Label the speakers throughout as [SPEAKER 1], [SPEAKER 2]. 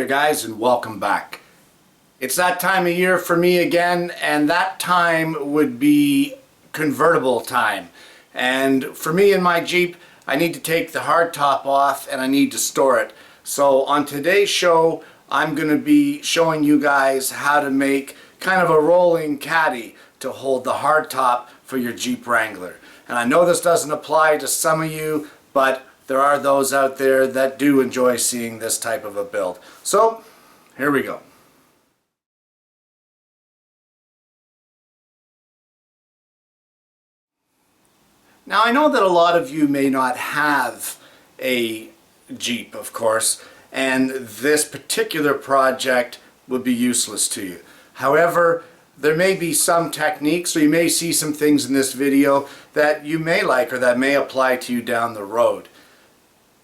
[SPEAKER 1] there guys, and welcome back. It's that time of year for me again, and that time would be convertible time. And for me in my Jeep, I need to take the hardtop off and I need to store it. So on today's show, I'm going to be showing you guys how to make kind of a rolling caddy to hold the hardtop for your Jeep Wrangler. And I know this doesn't apply to some of you, but there are those out there that do enjoy seeing this type of a build. So, here we go. Now I know that a lot of you may not have a Jeep, of course, and this particular project would be useless to you. However, there may be some techniques, or you may see some things in this video that you may like or that may apply to you down the road.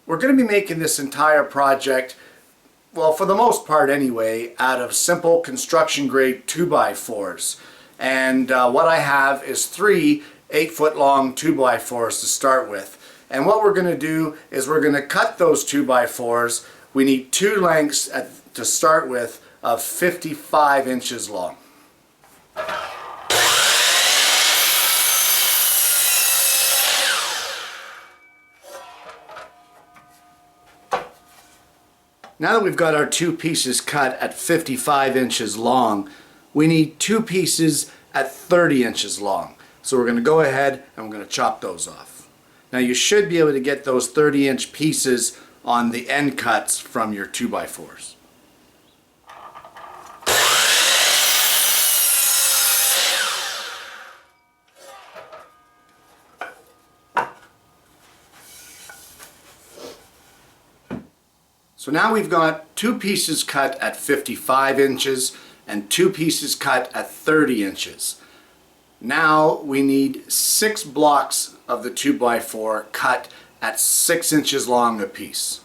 [SPEAKER 1] We're going to be making this entire project, well, for the most part anyway, out of simple construction grade 2x4s. And what I have is 3 8-foot long 2x4s to start with. And what we're going to do is we're going to cut those 2x4s. We need 2 lengths to start with of 55 inches long. Now that we've got our 2 pieces cut at 55 inches long, we need 2 pieces at 30 inches long. So we're going to go ahead and we're going to chop those off. Now you should be able to get those 30-inch pieces on the end cuts from your 2x4s. So now we've got 2 pieces cut at 55 inches and 2 pieces cut at 30 inches. Now we need 6 blocks of the 2x4 cut at 6 inches long apiece.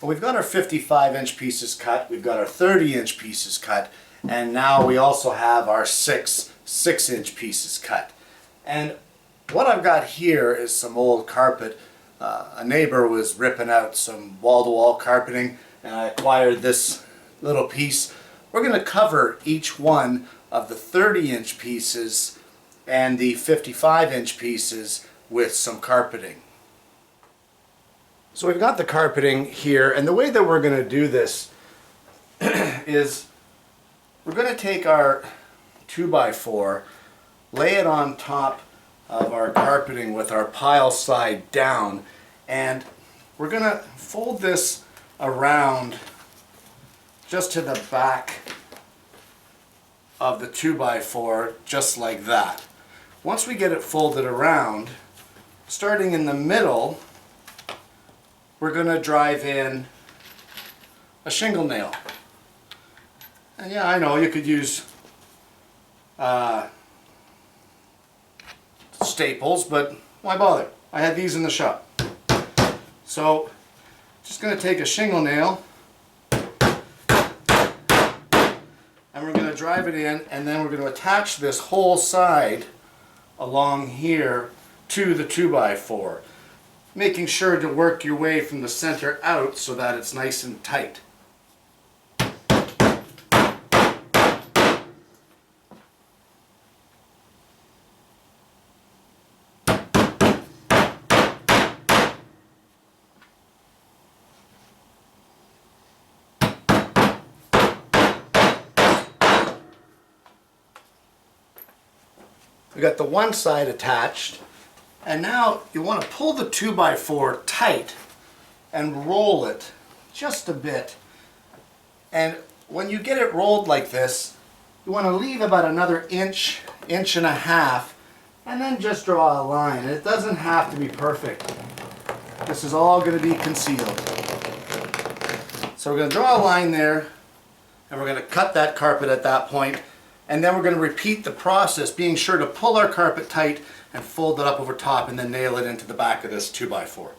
[SPEAKER 1] Well, we've got our 55-inch pieces cut, we've got our 30-inch pieces cut, and now we also have our 6-inch pieces cut. And what I've got here is some old carpet. A neighbor was ripping out some wall-to-wall carpeting, and I acquired this little piece. We're going to cover each one of the 30-inch pieces and the 55-inch pieces with some carpeting. So we've got the carpeting here, and the way that we're going to do this is we're going to take our 2x4, lay it on top of our carpeting with our pile side down, and we're going to fold this around just to the back of the 2x4, just like that. Once we get it folded around, starting in the middle, we're going to drive in a shingle nail. And yeah, I know you could use staples, but why bother? I had these in the shop. So, just going to take a shingle nail and we're going to drive it in, and then we're going to attach this whole side along here to the 2x4. Making sure to work your way from the center out so that it's nice and tight. We got the one side attached. And now you want to pull the 2x4 tight and roll it just a bit. And when you get it rolled like this, you want to leave about another inch, inch and a half, and then just draw a line. And it doesn't have to be perfect. This is all going to be concealed. So we're going to draw a line there, and we're going to cut that carpet at that point. And then we're going to repeat the process, being sure to pull our carpet tight and fold it up over top and then nail it into the back of this 2x4.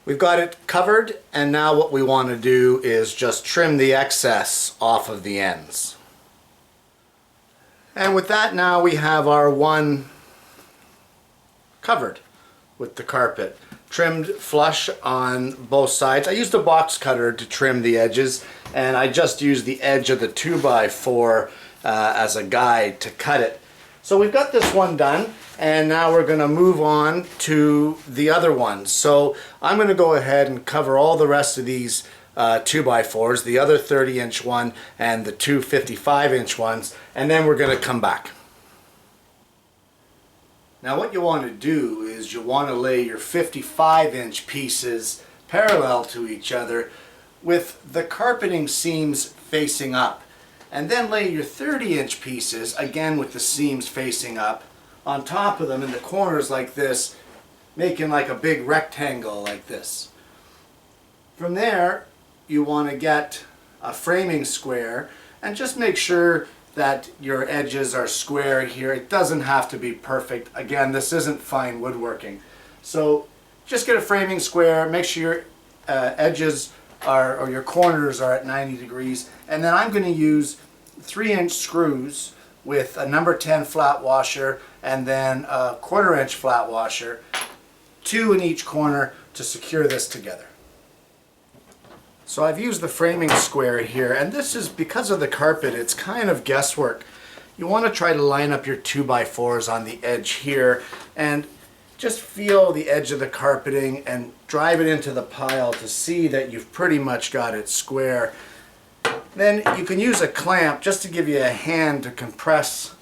[SPEAKER 1] We've got it covered, and now what we want to do is just trim the excess off of the ends. And with that, now we have our one covered with the carpet. Trimmed flush on both sides. I used a box cutter to trim the edges, and I just used the edge of the 2x4 as a guide to cut it. So we've got this one done, and now we're going to move on to the other ones. So I'm going to go ahead and cover all the rest of these 2x4s, the other 30-inch one and the two 55-inch ones, and then we're going to come back. Now what you want to do is you want to lay your 55-inch pieces parallel to each other with the carpeting seams facing up. And then lay your 30-inch pieces, again with the seams facing up, on top of them in the corners like this, making like a big rectangle like this. From there, you want to get a framing square and just make sure that your edges are square here. It doesn't have to be perfect. Again, this isn't fine woodworking. So just get a framing square, make sure your edges are, or your corners are at 90 degrees, and then I'm going to use 3-inch screws with a number 10 flat washer and then a 1/4 inch flat washer, 2 in each corner to secure this together. So I've used the framing square here, and this is because of the carpet, it's kind of guesswork. You want to try to line up your 2x4s on the edge here and just feel the edge of the carpeting and drive it into the pile to see that you've pretty much got it square. Then you can use a clamp just to give you a hand to compress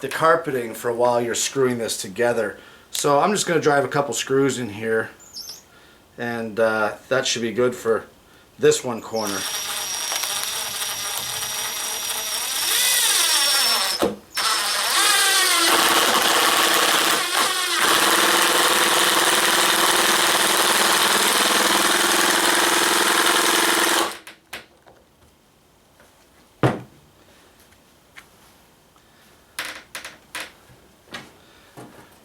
[SPEAKER 1] the carpeting for a while you're screwing this together. So I'm just going to drive a couple screws in here, and that should be good for this one corner.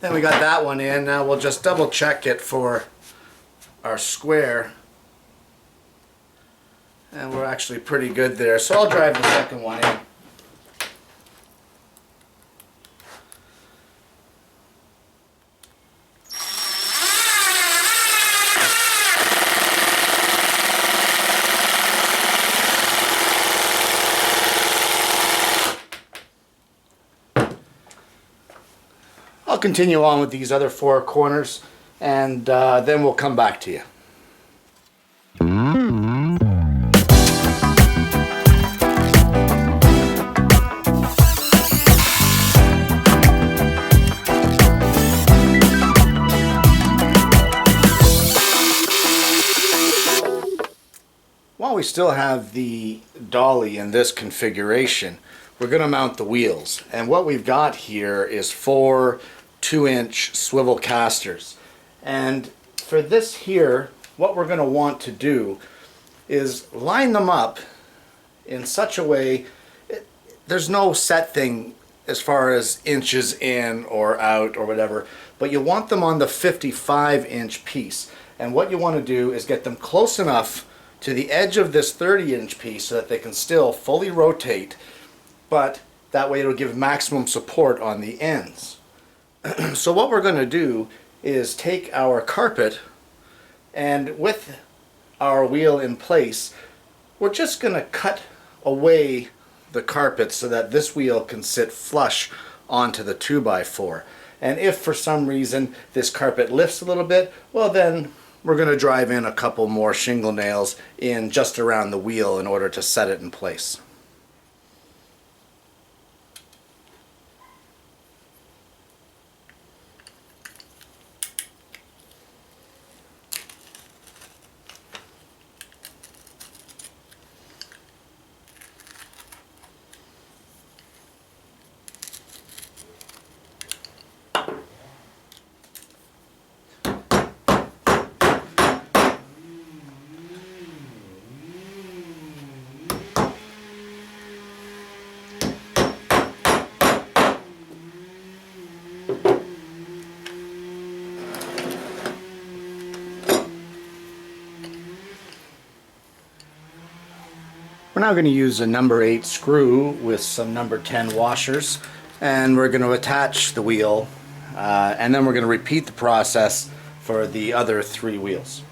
[SPEAKER 1] Then we got that one in. Now we'll just double check it for our square. And we're actually pretty good there. So I'll drive the second one in. I'll continue on with these other 4 corners, and then we'll come back to you. While we still have the dolly in this configuration, we're going to mount the wheels. And what we've got here is 4 2-inch swivel casters. And for this here, what we're going to want to do is line them up in such a way, there's no set thing as far as inches in or out or whatever, but you want them on the 55-inch piece. And what you want to do is get them close enough to the edge of this 30-inch piece so that they can still fully rotate, but that way it'll give maximum support on the ends. So what we're going to do is take our carpet, and with our wheel in place, we're just going to cut away the carpet so that this wheel can sit flush onto the 2x4. And if for some reason this carpet lifts a little bit, well then we're going to drive in a couple more shingle nails in just around the wheel in order to set it in place. We're now going to use a number 8 screw with some number 10 washers, and we're going to attach the wheel, and then we're going to repeat the process for the other 3 wheels.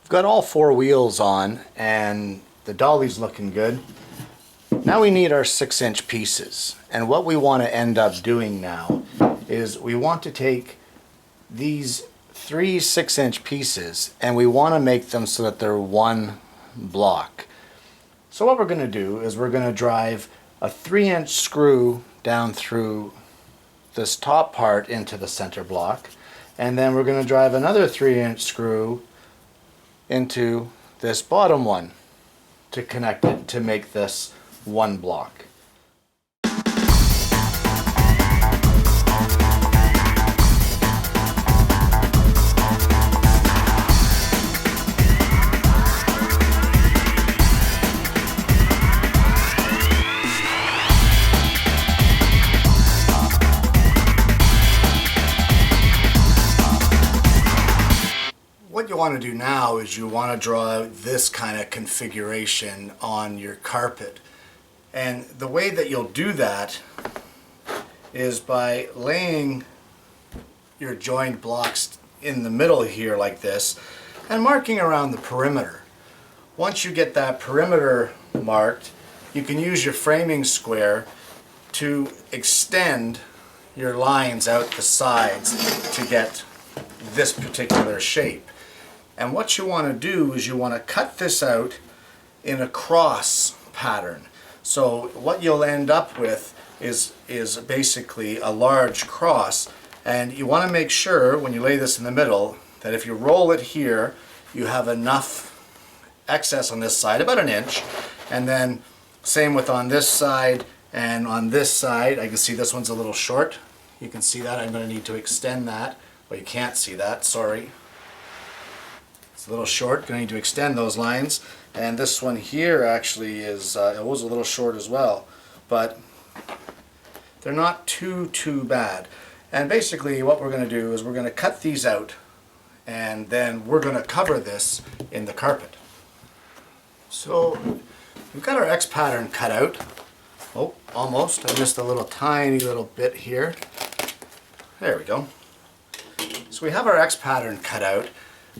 [SPEAKER 1] Got all 4 wheels on and the dolly's looking good. Now we need our 6-inch pieces, and what we want to end up doing now is we want to take these 3 6-inch pieces and we want to make them so that they're one block. So what we're going to do is we're going to drive a 3-inch screw down through this top part into the center block, and then we're going to drive another 3-inch screw into this bottom one to connect it to make this one block. What you want to do now is you want to draw this kind of configuration on your carpet, and the way that you'll do that is by laying your joined blocks in the middle here like this and marking around the perimeter. Once you get that perimeter marked, you can use your framing square to extend your lines out the sides to get this particular shape. And what you want to do is you want to cut this out in a cross pattern. So what you'll end up with is basically a large cross, and you want to make sure when you lay this in the middle that if you roll it here you have enough excess on this side, about 1 inch, and then same with on this side and on this side. I can see this one's a little short. You can see that. I'm going to need to extend that. Well, you can't see that, sorry. It's a little short, going to need to extend those lines, and this one here actually is it was a little short as well, but they're not too bad. And basically what we're going to do is we're going to cut these out, and then we're going to cover this in the carpet. So we've got our X pattern cut out. Oh, almost. I missed a little tiny little bit here. There we go. So we have our X pattern cut out.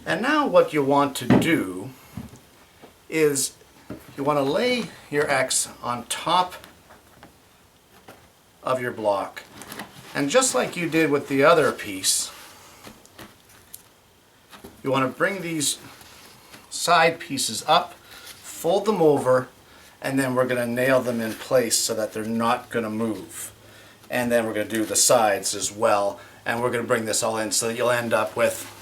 [SPEAKER 1] And now what you want to do is you want to lay your X on top of your block. And just like you did with the other piece, you want to bring these side pieces up, fold them over, and then we're going to nail them in place so that they're not going to move. And then we're going to do the sides as well, and we're going to bring this all in so that you'll end up with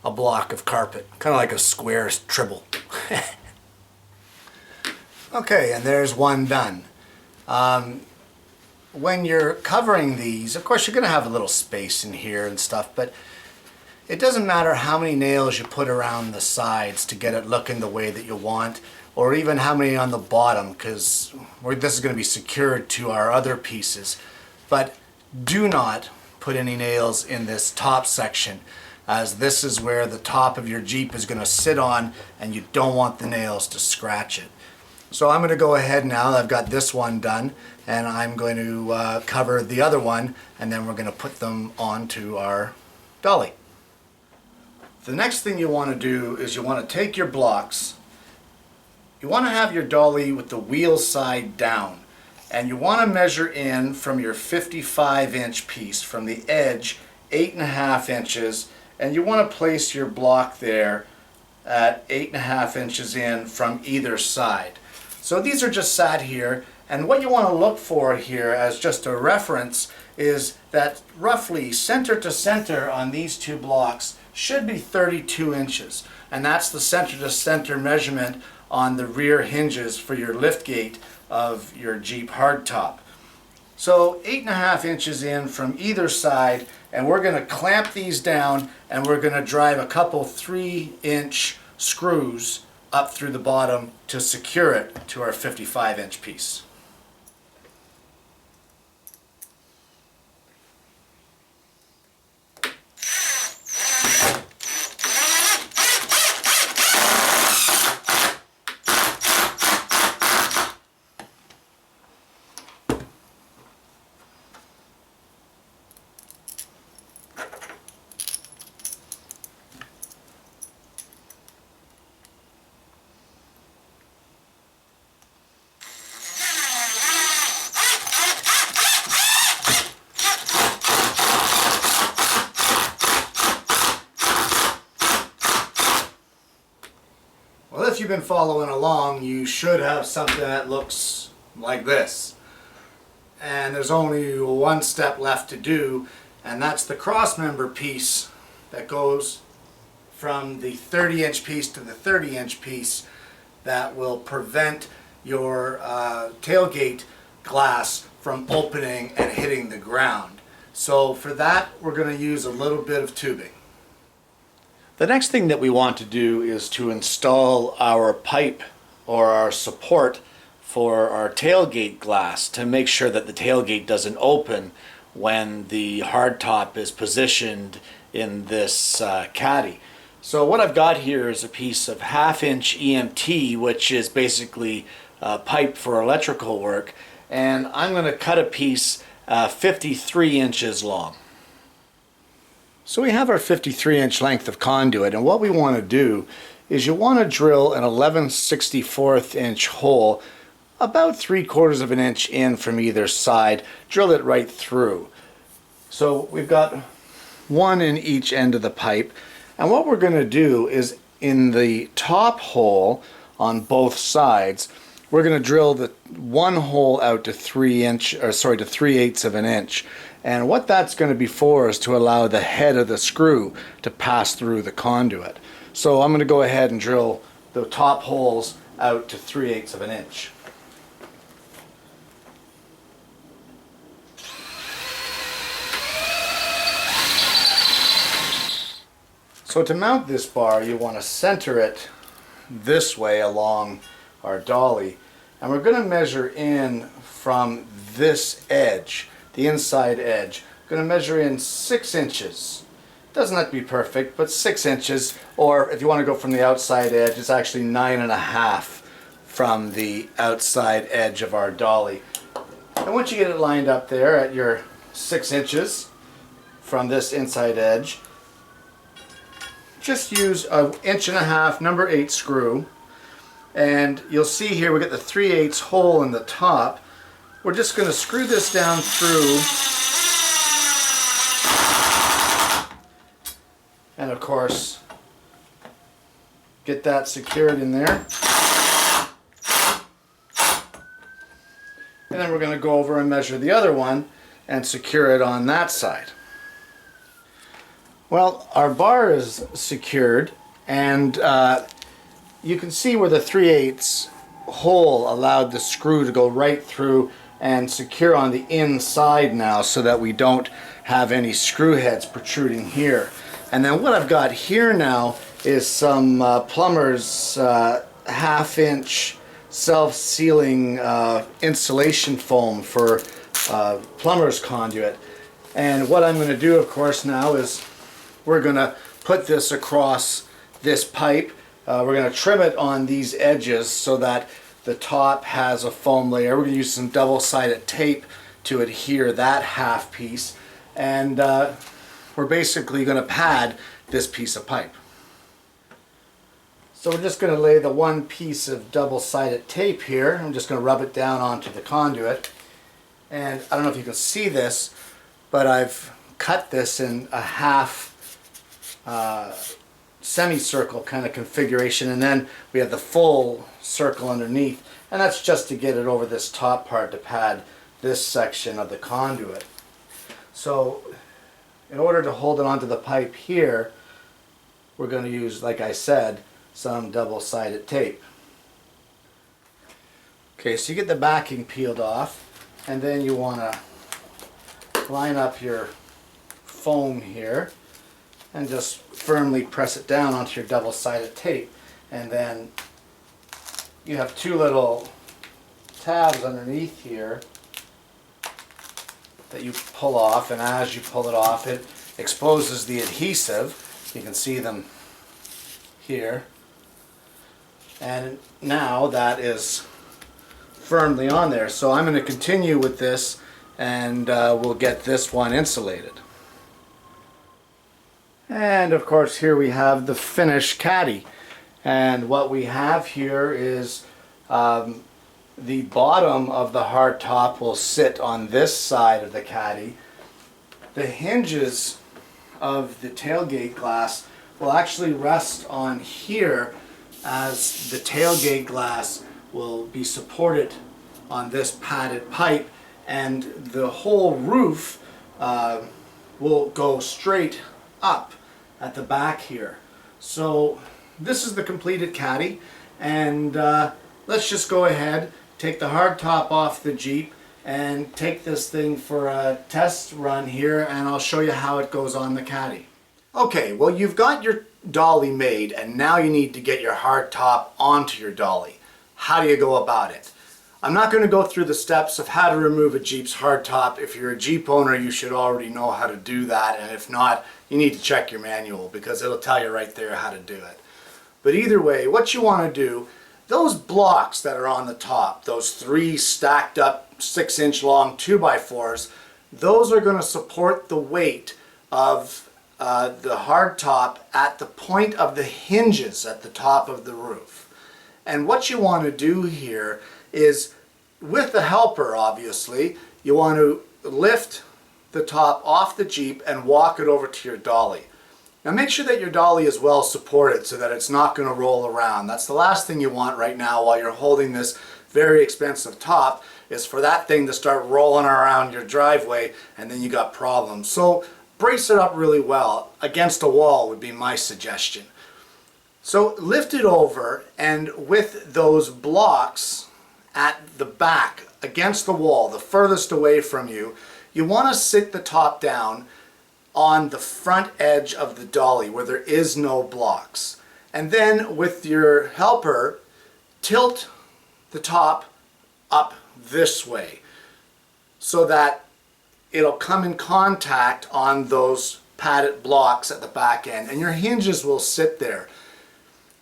[SPEAKER 1] a block of carpet, kind of like a square tribble. Okay, and there's one done. When you're covering these, of course you're going to have a little space in here and stuff, but it doesn't matter how many nails you put around the sides to get it looking the way that you want, or even how many on the bottom, because this is going to be secured to our other pieces. But do not put any nails in this top section, as this is where the top of your Jeep is going to sit on, and you don't want the nails to scratch it. So I'm going to go ahead now. I've got this one done, and I'm going to cover the other one, and then we're going to put them onto our dolly. The next thing you want to do is you want to take your blocks. You want to have your dolly with the wheel side down, and you want to measure in from your 55-inch piece from the edge 8.5 inches. And you want to place your block there at 8.5 inches in from either side. So these are just sat here, and what you want to look for here as just a reference is that roughly center to center on these 2 blocks should be 32 inches. And that's the center to center measurement on the rear hinges for your liftgate of your Jeep hardtop. So 8.5 inches in from either side, and we're going to clamp these down, and we're going to drive a couple 3-inch screws up through the bottom to secure it to our 55-inch piece. Well, if you've been following along, you should have something that looks like this. And there's only one step left to do, and that's the crossmember piece that goes from the 30-inch piece to the 30-inch piece that will prevent your tailgate glass from opening and hitting the ground. So for that, we're going to use a little bit of tubing. The next thing that we want to do is to install our pipe or our support for our tailgate glass to make sure that the tailgate doesn't open when the hardtop is positioned in this caddy. So what I've got here is a piece of 1/2-inch EMT, which is basically pipe for electrical work, and I'm going to cut a piece 53 inches long. So we have our 53-inch length of conduit, and what we want to do is you want to drill an 11/64 hole about 3/4 of an inch in from either side. Drill it right through. So we've got one in each end of the pipe, and what we're going to do is in the top hole on both sides, we're going to drill the one hole out to 3/8 of an inch. And what that's going to be for is to allow the head of the screw to pass through the conduit. So I'm going to go ahead and drill the top holes out to 3/8 of an inch. So to mount this bar, you want to center it this way along our dolly, and we're going to measure in from this edge, the inside edge. Going to measure in 6 inches. Doesn't have to be perfect, but 6 inches, or if you want to go from the outside edge, it's actually 9.5 from the outside edge of our dolly. And once you get it lined up there at your 6 inches from this inside edge, just use an 1.5 inch number 8 screw, and you'll see here we got the 3/8 hole in the top. We're just going to screw this down through, and of course get that secured in there. And then we're going to go over and measure the other one and secure it on that side. Well, our bar is secured, and you can see where the 3/8 hole allowed the screw to go right through and secure on the inside now, so that we don't have any screw heads protruding here. And then what I've got here now is some plumber's 1/2-inch self-sealing insulation foam for plumber's conduit. And what I'm going to do, of course, now is we're going to put this across this pipe. We're going to trim it on these edges so that the top has a foam layer. We're going to use some double-sided tape to adhere that half piece, and we're basically going to pad this piece of pipe. So we're just going to lay the one piece of double-sided tape here. I'm just going to rub it down onto the conduit, and I don't know if you can see this, but I've cut this in a half semicircle kind of configuration, and then we have the full circle underneath, and that's just to get it over this top part to pad this section of the conduit. So in order to hold it onto the pipe here, we're going to use, like I said, some double-sided tape. Okay, so you get the backing peeled off, and then you want to line up your foam here and just firmly press it down onto your double-sided tape, and then you have two little tabs underneath here that you pull off, and as you pull it off it exposes the adhesive. You can see them here, and now that is firmly on there. So I'm going to continue with this, and we'll get this one insulated. And of course here we have the finished caddy, and what we have here is the bottom of the hard top will sit on this side of the caddy. The hinges of the tailgate glass will actually rest on here, as the tailgate glass will be supported on this padded pipe, and the whole roof will go straight up at the back here. So this is the completed caddy, and let's just go ahead, take the hard top off the Jeep and take this thing for a test run here, and I'll show you how it goes on the caddy. Okay, well, you've got your dolly made, and now you need to get your hard top onto your dolly. How do you go about it? I'm not going to go through the steps of how to remove a Jeep's hard top. If you're a Jeep owner, you should already know how to do that, and if not, you need to check your manual because it'll tell you right there how to do it. But either way, what you want to do, those blocks that are on the top, those 3 stacked up 6-inch long 2x4s, those are going to support the weight of the hard top at the point of the hinges at the top of the roof. And what you want to do here is, with the helper obviously, you want to lift the top off the Jeep and walk it over to your dolly. Now make sure that your dolly is well supported so that it's not going to roll around. That's the last thing you want right now while you're holding this very expensive top, is for that thing to start rolling around your driveway and then you got problems. So brace it up really well. Against a wall would be my suggestion. So lift it over, and with those blocks at the back against the wall, the furthest away from you, you want to sit the top down on the front edge of the dolly where there is no blocks. And then with your helper, tilt the top up this way so that it'll come in contact on those padded blocks at the back end, and your hinges will sit there.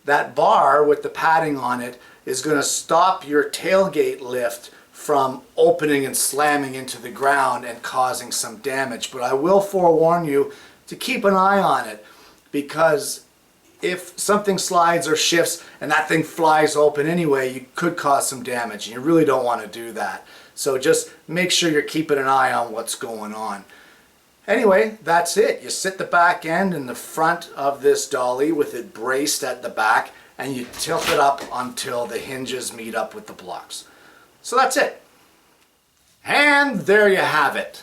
[SPEAKER 1] That bar with the padding on it is going to stop your tailgate lift from opening and slamming into the ground and causing some damage. But I will forewarn you to keep an eye on it, because if something slides or shifts and that thing flies open anyway, you could cause some damage, and you really don't want to do that. So just make sure you're keeping an eye on what's going on. Anyway, that's it. You sit the back end in the front of this dolly with it braced at the back, and you tilt it up until the hinges meet up with the blocks. So that's it. And there you have it.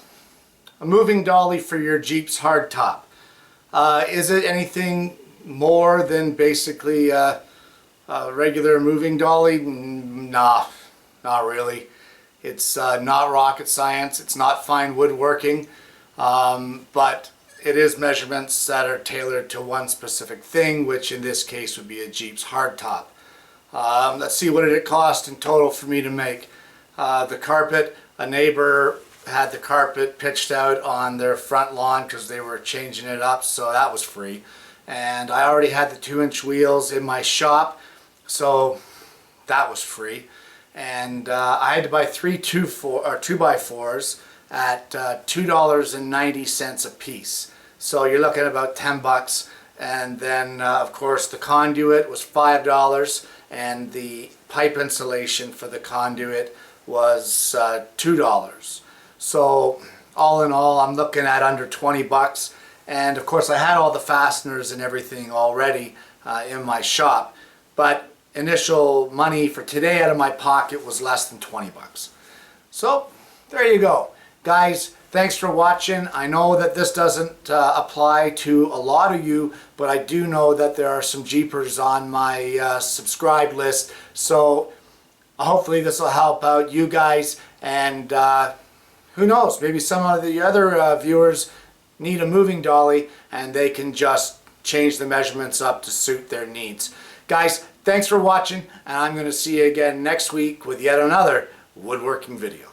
[SPEAKER 1] A moving dolly for your Jeep's hardtop. Is it anything more than basically a regular moving dolly? Nah, not really. It's not rocket science. It's not fine woodworking. But it is measurements that are tailored to one specific thing, which in this case would be a Jeep's hardtop. Let's see, what did it cost in total for me to make? The carpet, a neighbor had the carpet pitched out on their front lawn because they were changing it up, so that was free. And I already had the 2-inch wheels in my shop, so that was free. And I had to buy 3 2x4s at $2.90 a piece. So you're looking at about 10 bucks. And then of course the conduit was $5, and the pipe insulation for the conduit was $2. So all in all, I'm looking at under 20 bucks. And of course I had all the fasteners and everything already in my shop, but initial money for today out of my pocket was less than 20 bucks. So there you go. Guys, thanks for watching. I know that this doesn't apply to a lot of you, but I do know that there are some Jeepers on my subscribe list. So hopefully this will help out you guys, and who knows, maybe some of the other viewers need a moving dolly and they can just change the measurements up to suit their needs. Guys, Thanks for watching, and I'm going to see you again next week with yet another woodworking video.